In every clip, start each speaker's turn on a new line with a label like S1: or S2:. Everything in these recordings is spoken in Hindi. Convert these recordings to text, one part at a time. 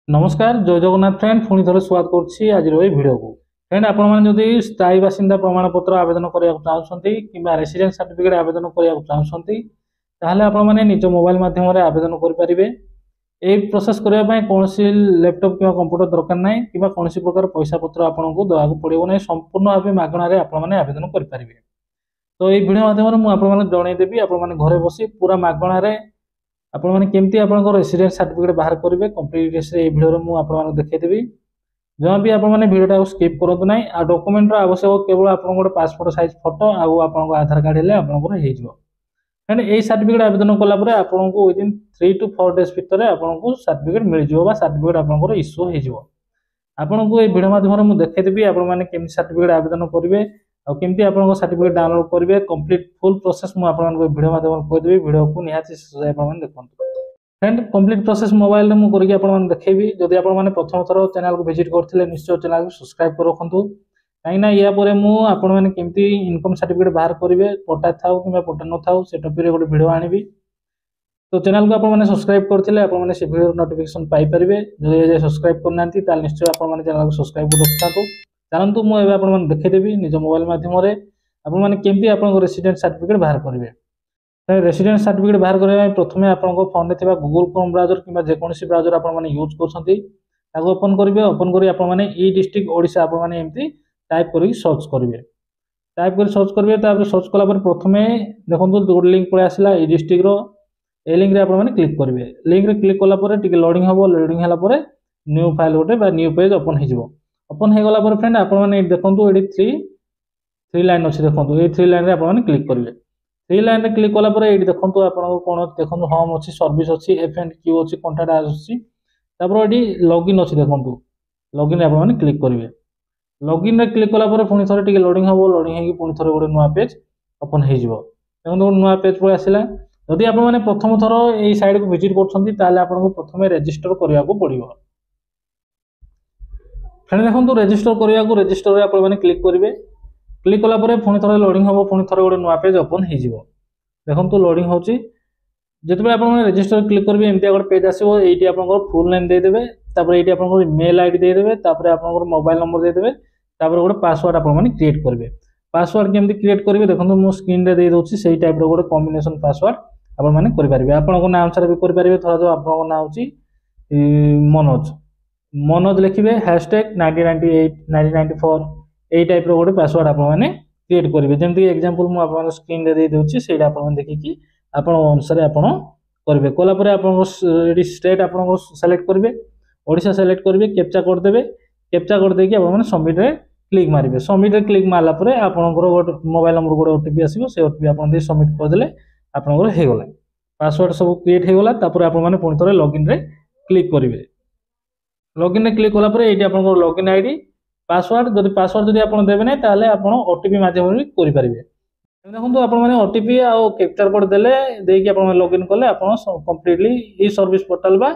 S1: नमस्कार जय जगन्नाथ फ्रेंड पुणी थे स्वागत करुच्ची आज भिडियो को फ्रेंड आपड़ी स्थायी बासिंदा प्रमाणपत्र आवेदन करने चाहते कि रेसिडेंस सर्टिफिकेट आवेदन करने चाहते आपने निज मोबाइल माध्यम आवेदन करेंगे। ये प्रोसेस करने कौन लैपटॉप कि कंप्यूटर दरकार ना कि कौन प्रकार पैसा पत्र आपको देवाक पड़ो ना संपूर्ण भाव मागणार आपने आवेदन करेंगे। तो ये भिडियो माध्यम मुझे जनईदेवी आपने घरे बसी पूरा मागणार आपने केमती आप रेसिडेंस सर्टिफिकेट बाहर करेंगे कंप्लीट ये भिडियो मुझे देखदेवी। जहाँ भी आपने भिडियो स्किप करूँ ना आ डॉक्यूमेंट आवश्यक केवल आप पासपोर्ट साइज फोटो आउ आधार कार्ड है आपको फ्रेंड यही सर्टिफिकेट आवेदन कलापर आपको विदिन 3 to 4 days भितर आपको सर्टिफिकेट मिल जाए सर्टिफिकेट आपको इश्यू हो आपको ये भिडियो माध्यम मुझे देखदेवी आपने केमती सर्टिफिकेट आवेदन करेंगे आमती आप सर्टिफिकेट डाउनलोड करेंगे कंप्लीट फुल प्रोसेस मुझे भिडियो माध्यम कहदेवी भिडियो को निहाती देखो फ्रेंड कंप्लीट प्रोसेस मोबाइल में मुझे देखेबी। जदि आपने प्रथम थर चैनल को विजिट करते निश्चय चैनल को सब्सक्राइब कर रखु कहीं या मुझे केमती इनकम सर्टिफिकेट बाहर करेंगे पटा था कि पटा न था से टॉपिक गोटे भिडियो आनी। तो चैनल को आपने सब्सक्राइब करते आपने से भिडियो नोटिफिकेशन पाइपर जो सब्सक्राइब करना निश्चय आपने चैनल को सब्सक्राइब कर रखा चलतु मुझे आपको देखदेवी निज मोबाइल माध्यम आपने केमती आप रेसिडेंट सर्टिफिकेट बाहर करेंगे। रेसिडेंट सर्टिफिकेट बाहर करने प्रथम आपको फोन में गूगल क्रोम ब्राउजर कि जेकोसी ब्राउजर आपने यूज कर ओपन करेंगे। ओपन कर आपने ई डिस्ट्रिक्ट ओडिशा आपने एमती टाइप कर सर्च करेंगे। टाइप कर सर्च करेंगे सर्च कलापर प्रथम देखो गोटे लिंक पड़े आसला ई डिस्ट्रिक्टर ए लिंक आपने क्लिक करेंगे। लिंक क्लिक कलापर लोडिंग हम लोडिंग है न्यू फाइल गोटे न्यू पेज ओपन हो ओपन हो गला फ्रेंड आपने देखो ये थ्री लाइन अच्छे देखो ये 3 लाइन आपने क्लिक करेंगे। 3 लाइन रे क्लिक कला ये देखो आपको कौन देखो होम अच्छी सर्विस अच्छी एफ एंड क्यू अच्छी कंटाक्ट अच्छी ये लॉगिन अच्छी देखो लॉगिन आपने क्लिक करेंगे। लॉगिन रे क्लिक कला पुणी थे लोडिंग हम लोडिंग हो पुणी थे गोटे नुआ पेज ओपन हो देखो नुआ पेज पड़े आसला। जदि आपने प्रथम थर ये साइड को विजिट कर प्रथम रेजिस्टर करने को पड़ो फ्रेंड देखो रेजिस्टर करने को रेजिस्टर आपने क्लिक करेंगे। क्लिक कलापर पुणी थे लोडिंग हम पुणी थे गोटे नुआ पेज ओपन हो देखो लोडिंग हो जिते आप रेजिस्टर क्लिक करेंगे एमती गोटे पेज आसो ये आप फुल नेम देदेवे ये आप मेल आईडी देदेवे आप मोबाइल नंबर देदेवे गोटे पासवर्ड आपने क्रिएट करेंगे। पासवर्ड केमती क्रिएट करेंगे देखो मुझे स्क्रीन रे दे दूसरी से टाइप गोटे कॉम्बिनेशन पासवर्ड आपने करेंगे। आपको ना अनुसार भी करेंगे थोड़ा जो आपको ना हो मनोज मनोज लिखे हैशटैग 1998 1994 यही टाइप गोटे पासवर्ड आपने क्रिएट करेंगे। जमीक एग्जांपल मुझे स्क्रीन रे दे दूसरी से देखिकी आप अनुसार आप करेंगे। कलापर आप स्टेट आप सेलेक्ट करेंगे ओडिशा सेलेक्ट करेंगे कैप्चा कोड देवे कैप्चा कोड देके आप सबमिट रे क्लिक मारे सबमिट रे क्लिक मारला आपंकर मोबाइल नंबर गोटे ओटीपी आसो से ओटीपी आप सबमिट करदे आपंकर पासवर्ड सब क्रिएट होगला आपने पुणी थे लॉगिन रे क्लिक करेंगे। लॉगिन रे क्लिक कलापर ये आप लॉगिन आईडी पासवर्ड जदि आप देवे ना ताले आप ओटीपी माध्यम करेंगे। देखो आपने ओटीपी आउ कैप्चर कोड देले देकी आप लॉगिन कले आप कंप्लीटली ई सर्विस पोर्टाल बा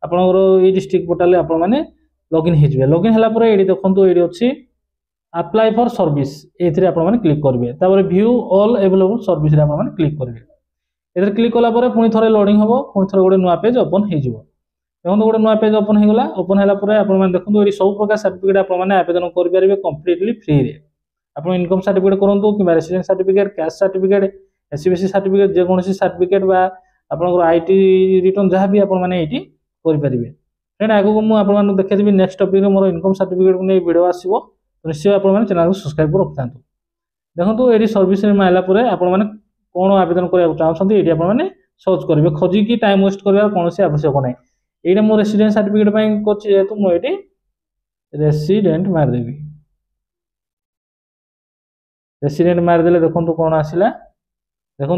S1: आपनकर ई डिस्ट्रिक्ट पोर्टाल आपने लॉगिन हो लॉगिन है ये देखो ये अच्छी अप्लाई फॉर सर्विस ये आपने क्लिक करेंगे। व्यू ऑल अवेलेबल सर्विस आपने क्लिक करेंगे। ये क्लिक कलापर पुणी थे लोडिंग हम पुणी थे गोटे नुआ पेज ओपन हो देखो गोटे नुआ पेज ओपन होगा। ओपन है आपने देखो ये सब प्रकार सर्टिफिकेट आपने आवेदन करेंगे कंप्लीटली फ्री रे आप इनकम सर्टिफिकेट करूँ कि residence certificate caste certificate SC BC certificate जेकोसी सर्टिफिकेट आपंकर आईटी रिटर्न जहाँ भी आपने ये करेंगे। फ्रेंड आगू मुझे देखी next topic more income certificate को नहीं वीडियो आसो तो निश्चय आपने चैनल को सब्सक्राइब कर रखता देखो ये सर्विस मारला आपने कौन आवेदन करने चाहते ये आपने सर्च करेंगे खोजिकी टाइम वेस्ट कर कौन आवश्यक ना ये मो रेसिडेंट सर्टिफिकेट जेहेतु मुझे रेसिडेंट मारदेवी रेसिडेंट मारदेले देखो कौन आसला देखो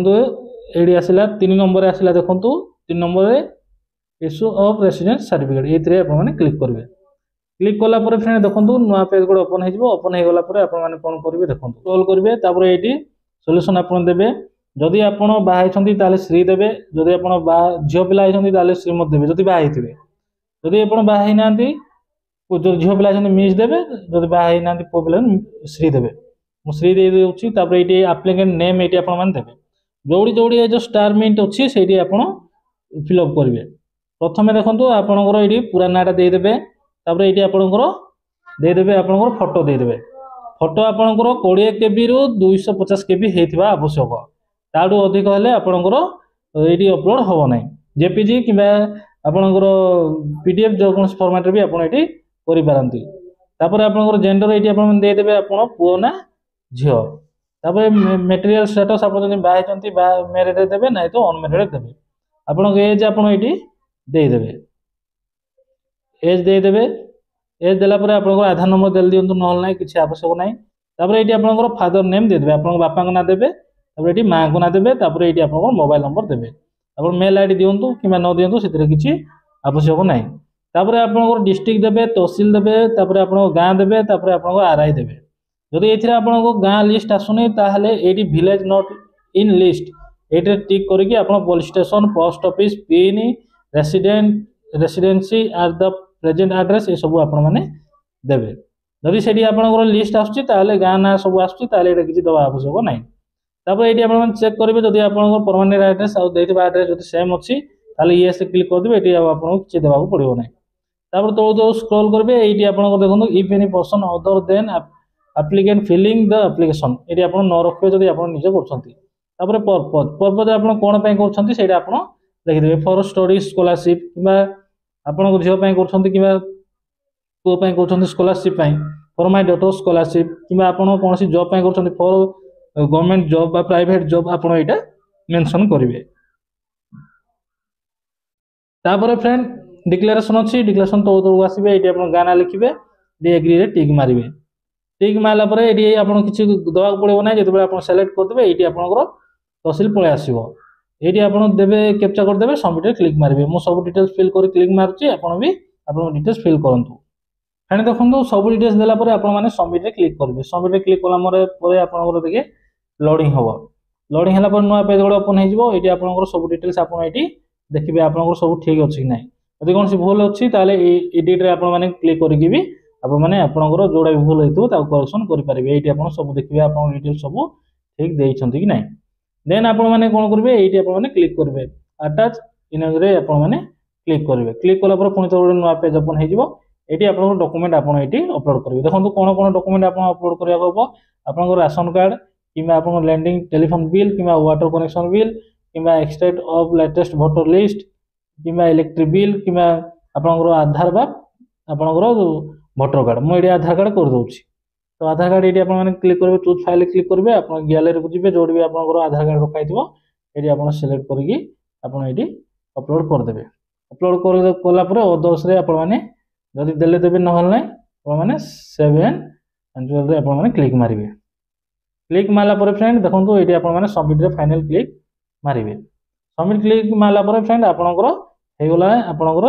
S1: ये आसला 3 नंबर आसला देखो 3 number issue of resident certificate ये आपने क्लिक करेंगे। क्लिक कलापर फ्रेंड देखो नुआ पेज गोटे ओपन ओपन हो गला आपने कौन करेंगे देखो स्क्रॉल करेंगे ये सॉल्यूशन आपन देवे जदि आप बाहर श्री देवे जदि आप झील पिला श्रीमत देवे जदि बाहर जदि आप बाहर ना जो झील पिला मिस देवे जदि बाहर ना पु पिला श्री देवे मुझे दे दूसरी ये आप्लिकेंट नेम ये आपने देवे जोड़ी जोड़ी जो स्टार मिंट अच्छी से फिलअप करेंगे। प्रथमे देखो आपंकर ये पूरा नाटा देदेवे ये आपंकर देदेवे आपंकर फोटो देदेवे फोटो आपंकर 20 KB रु 250 KB होता आवश्यक ताठू अधिक हेल्ले आपंकर ये अपलोड हम ना जेपीजी कि आपंकर पीडीएफ जो कौन फॉर्मेट भी आप करपारती आपंकर जेंडर ये देदेवे आप पुओ ना झील मेटेरियल स्टेटस आप बाहर मैरिड देवे ना तो अनमेरिड देवे आपन एज आप देदेवे एज देदेवे एज देला आपंकर आधार नंबर दे दिंतु ना किसी आवश्यक ना ये आपंकर फादर नेम देदेवे आप बापा ना देवे ये माँ को ना देवे ये आप मोबाइल नंबर देवे आप मेल आईडी दिंतु कि न दिंतु से किसी आवश्यक ना आपंकर डिस्ट्रिक्ट देवे तहसिल देवे आप गाँ देवे आप आरआई देवे जदि ये आपको गाँ लिस्ट आसुनी ये विलेज नॉट इन लिस्ट ये टिक करके आप police station post office pin residency or the present address ये सब आप देवे जदि से आपंकर लिस्ट आसुची गाँ ना सब आसुची किसी दवा आवश्यक ना ये आप चेक करेंगे जब आप परमानेंट एड्रेस आउ एड्रेस जो सेम अच्छी ये क्लिक करदे ये आपको किसी देवाक पड़ो ना तौर स्क्रॉल करेंगे ये आप देखो if any person other than applicant filling the application ये आप न रखिए जब आप निजे कर पर्पज आप कौन कर लिखिदेवे फॉर स्टडी स्कॉलरशिप कि आपन झील कर पुओ कर scholarship for my daughter scholarship कि आपन कौन जॉब कर फॉर गवर्नमेंट जॉब बा प्राइवेट जॉब आप मेंशन करेंगे तापर फ्रेंड डिक्लेरेशन अच्छी डिक्लेरेशन तौर तौर आसवे ये आप गाना लिखे एग्री रे टिक मारे टिक मारला ये आप किसी दवाक पड़ो ना जो आप सेलेक्ट करदे ये आपंकर तहसिल पलि आसो ये आप देवे कैप्चा करदे सबमिट क्लिक मारे मुझे सब डिटेल्स फिल कर क्लिक मारुची आपड़ भी आप डिटेल्स फिल करूँ फ्रेंड देखो सब डिटेल्स देलापर आपने सबमिट क्लिक करेंगे सबमिट क्लिक कलापर आपंकर देखिए लोडिंग हम लोडिंग है नुआ पेज गोटे ओपन होती आपंकर सब डिटेल्स आप देखिए आपंकर सब ठीक अच्छी ना यदि कौन भूल अच्छी एडिट आपने क्लिक करके भी आपने आपंकर जोड़ा भी भूल होता करेक्शन करेंगे ये आप सब देखिए आप डिटेल्स सब ठीक देते कि ना देन आपने कौन करेंगे ये आपने क्लिक करेंगे अटैच इमेज आपने क्लिक करेंगे क्लिक कलापर पुणी तो गोटे नुआ पेज ओपन होती आप डॉक्यूमेंट आप अपलोड करेंगे देखो कौन कौन डॉक्यूमेंट आप अपलोड करने आप राशन कार्ड कि आप लैंडिंग टेलीफोन बिल कि वाटर कनेक्शन बिल कि extract of latest voter list कि इलेक्ट्रिक बिल कि आपंकर आधार बा आपंकर वोटर कार्ड मुझे आधार कार्ड कर दूसरी तो आधार कार्ड ये आप क्लिक करेंगे चूज फाइल क्लिक करेंगे आप गैलरी को जी जो भी आपंकर आधार कार्ड रखाई ये आप सिलेक्ट करके ये अपलोड करदे अपलोड कलापर अदर्स आपने देले देवे ना आपने सेव एंड आप क्लिक मारे क्लिक मारला फ्रेंड देखो ये आपने सबमिट फाइनल क्लिक मारे सबमिट क्लिक मारला फ्रेंड आपंकर होगला आपंकर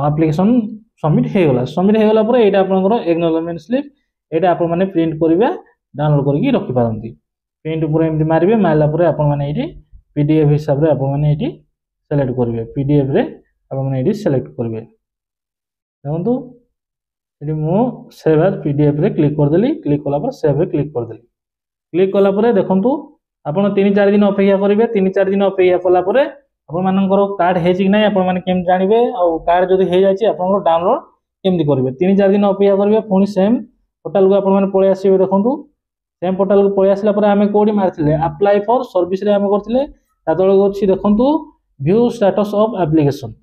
S1: एप्लिकेशन सबमिट होगला ये आपंकर एक्नॉलेजमेंट स्लिप ये आप प्रिंट करेंगे डाउनलोड करके रखिपारती प्रिंट पूरा एमती मारे मारला आपने पीडीएफ हिसाब से आपने सेलेक्ट करेंगे पीडीएफ रे आपने सेलेक्ट करेंगे देखो ये मुझे सेव एज पीडीएफ रे क्लिक करदेली क्लिक कलापर सेव रे क्लिक करदेली क्लिक कलापर देखो आप 3-4 दिन अपेक्षा करेंगे 3-4 दिन अपेक्षा कलापर आपर कार्ड है कि ना आपके जानवे आउ कार्ड जब हो जाए आप डाउनलोड केमती करेंगे 3-4 दिन अपेक्षा करेंगे पुणी सेम पोर्टाल को आप पलि आसवे देखो सेम पोर्टाल को पलि आसला आम कौटी मार्ते अप्लाई फॉर सर्विस आम करते तल अच्छी देखो व्यू स्टेटस ऑफ एप्लिकेशन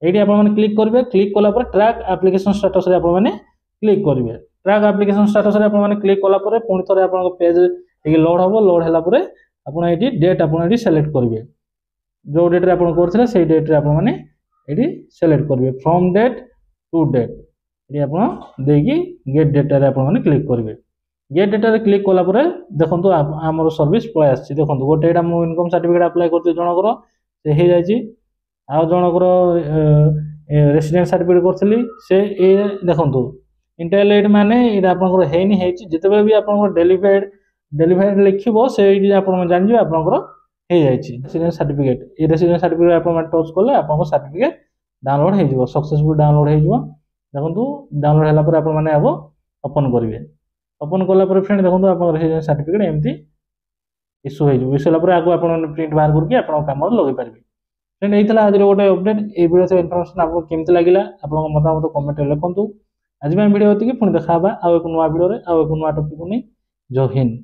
S1: ये आप क्लिक करेंगे क्लिक कलापर ट्रैक एप्लिकेशन स्टेटस आपने क्लिक करेंगे ट्रैक एप्लिकेशन स्टेटस आपने क्लिक कलापर पुणी थे आप पेज लोड हम लोड है आपड़ ये डेट आपड़ सेलेक्ट करेंगे जो डेट्रे आप करते से डेट्रे आपने ये सेलेक्ट करेंगे फ्रॉम डेट टू डेट ये आप गेट डेटा आपने क्लिक करेंगे गेट डेटा क्लिक कलापर देखो आम सर्विस पलि आसी देखो गोटे इनकम सर्टिफिकेट अप्लाई करते जनकर से हो जाए आउ जनकर रेसिडेंट सर्टिफिकेट करी से देखो इंटरलेट माने आपंकर है जिते भी आप डेलीवेड लिखो से आप जानते आपंकर हो जाए रेसिडेंट सर्टिफिकेट ये रेसिडेंट सर्टिफिकेट आप टच कले आप सर्टिफिकेट डाउनलोड हो सक्सेसफुल डाउनलोड हो देखो डाउनलोड है आपने अब ओपन करेंगे ओपन कलापर फ्रेंड देखो आप रेसिडेंट सर्टिफिकेट एमती इश्यू हो इश्यू होला आगे आप प्रिंट बाहर करके आप काम लगे पारे फ्रेंड यही आज गोटे अपडेट ये वीडियो से इनफॉरमेशन आपको केमती लगा आपको मतामत कमेंट लिखुँ आज भिडियो ये पुणी देखा आउ एक नुआ भिडियो आउ एक नुआ टॉपिक को नहीं जय हिंद।